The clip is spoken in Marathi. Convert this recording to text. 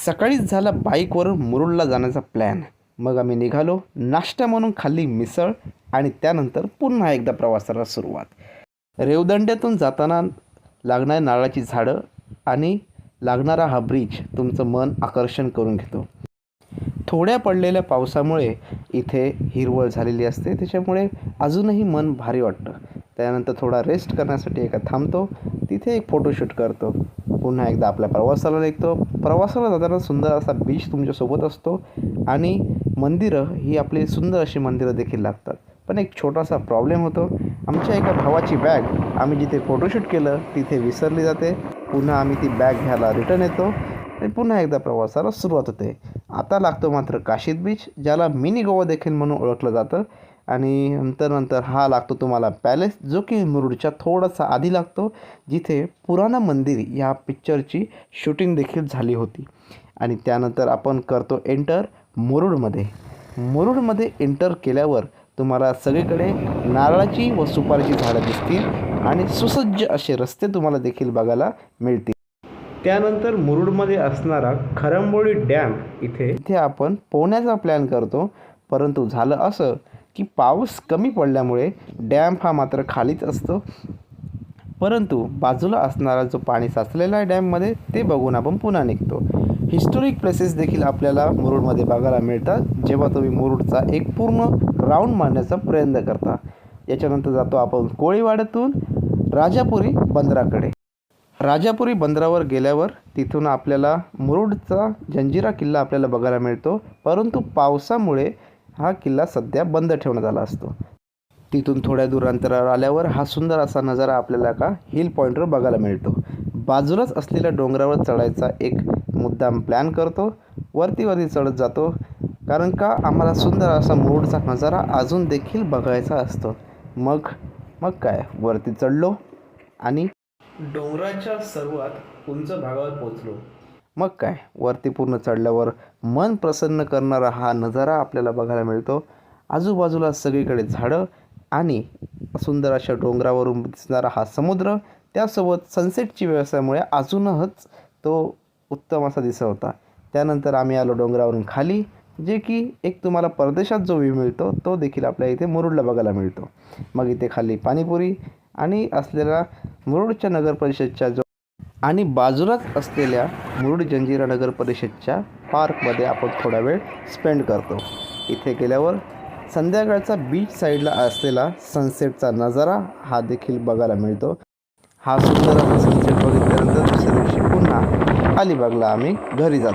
सकाळीच झाला बाईकवरून मुरुडला जाण्याचा प्लॅन. मग आम्ही निघालो. नाश्ता म्हणून खाल्ली मिसळ आणि त्यानंतर पुन्हा एकदा प्रवासाला सुरुवात. रेवदंड्यातून जाताना लागणारी नारळाची झाडं आणि लागणारा हा ब्रिज तुमचं मन आकर्षण करून घेतो. थोड्या पडलेल्या पावसामुळे इथे हिरवळ झालेली असते, त्याच्यामुळे अजूनही मन भारी वाटतं. त्यानंतर थोडा रेस्ट करण्यासाठी एका थांबतो, तिथे एक फोटोशूट करतो. पुन्हा एकदा आपल्या प्रवासाला निघतो. प्रवासाला जाताना सुंदर असा बीच तुमच्यासोबत असतो आणि मंदिरं ही आपली सुंदर अशी मंदिरं देखील लागतात. पण एक छोटासा प्रॉब्लेम होतो. आमच्या एका भावाची बॅग आम्ही जिथे फोटोशूट केलं तिथे विसरली जाते. पुन्हा आम्ही ती बॅग घ्यायला रिटर्न येतो आणि पुन्हा एकदा प्रवासाला सुरुवात होते. आता लागतो मात्र काशीद बीच, ज्याला मिनी गोवा देखील म्हणून ओळखलं जातं. आणि नंतर हा लागतो तुम्हाला पॅलेस, जो की मुरुडच्या थोडासा आधी लागतो, जिथे पुराणा मंदिर या पिक्चरची शूटिंग देखील झाली होती. आणि त्यानंतर आपण करतो एंटर मुरुडमध्ये. मुरुडमध्ये एंटर केल्यावर तुम्हाला सगळीकडे नारळाची व सुपारीची झाडं दिसतील आणि सुसज्ज असे रस्ते तुम्हाला देखील बघायला मिळतील. त्यानंतर मुरुडमध्ये असणारा खरंबोळी डॅम इथे आपण पोहण्याचा प्लॅन करतो. परंतु झालं असं की पाऊस कमी पडल्यामुळे डॅम हा मात्र खालीच असतो. परंतु बाजूला असणारा जो पाणी साचलेला आहे डॅममध्ये, ते बघून आपण पुन्हा निघतो. हिस्टॉरिक प्लेसेस देखील आपल्याला मुरुडमध्ये बघायला मिळतात, जेव्हा तुम्ही मुरुडचा एक पूर्ण राऊंड मारण्याचा प्रयत्न करता. याच्यानंतर जातो आपण कोळीवाड्यातून राजापुरी बंदराकडे. राजापुरी बंदरावर गेल्यावर तिथून आपल्याला मुरुडचा जंजिरा किल्ला आपल्याला बघायला मिळतो. परंतु पावसामुळे हा किल्ला सध्या बंद ठेवण्यात आला असतो. तिथून थोड्या दूर अंतरावर आल्यावर हा सुंदर असा नजारा आपल्याला का हिल पॉईंटवर बघायला मिळतो. बाजूलाच असलेल्या डोंगरावर चढायचा एक मुद्दाम प्लॅन करतो. वरती चढत जातो, कारण का आम्हाला सुंदर असा मुरुडचा नजारा अजून देखील बघायचा असतो. मग काय वरती चढलो आणि डोंगराच्या सर्वात उंच भागावर पोचलो. मग काय वरती पूर्ण चढल्यावर मन प्रसन्न करणारा हा नजारा आपल्याला बघायला मिळतो. आजूबाजूला सगळीकडे झाडं आणि सुंदर अशा डोंगरावरून दिसणारा हा समुद्र, त्यासोबत सनसेटची व्यवस्थेमुळे अजूनच तो उत्तम असा दिसत होता. त्यानंतर आम्ही आलो डोंगरावरून खाली, जे की एक तुम्हाला परदेशात जो व्ह्यू मिळतो तो देखील आपल्या इथे मुरुडला बघायला मिळतो. मग इथे खाली पाणीपुरी आणि असलेला मुरुडच्या नगर परिषदच्या जो आणि बाजूलाच असलेल्या मुरुड जंजिरा नगर परिषदच्या पार्कमध्ये आपण थोडा वेळ स्पेंड करतो. इथे गेल्यावर संध्याकाळचा बीच साईडला असलेला सनसेटचा नजारा हा देखील बघायला मिळतो. हा सुंदर असा सनसेट बघितल्यानंतर दुसऱ्या दिवशी पुन्हा अलिबागला आम्ही घरी जातो.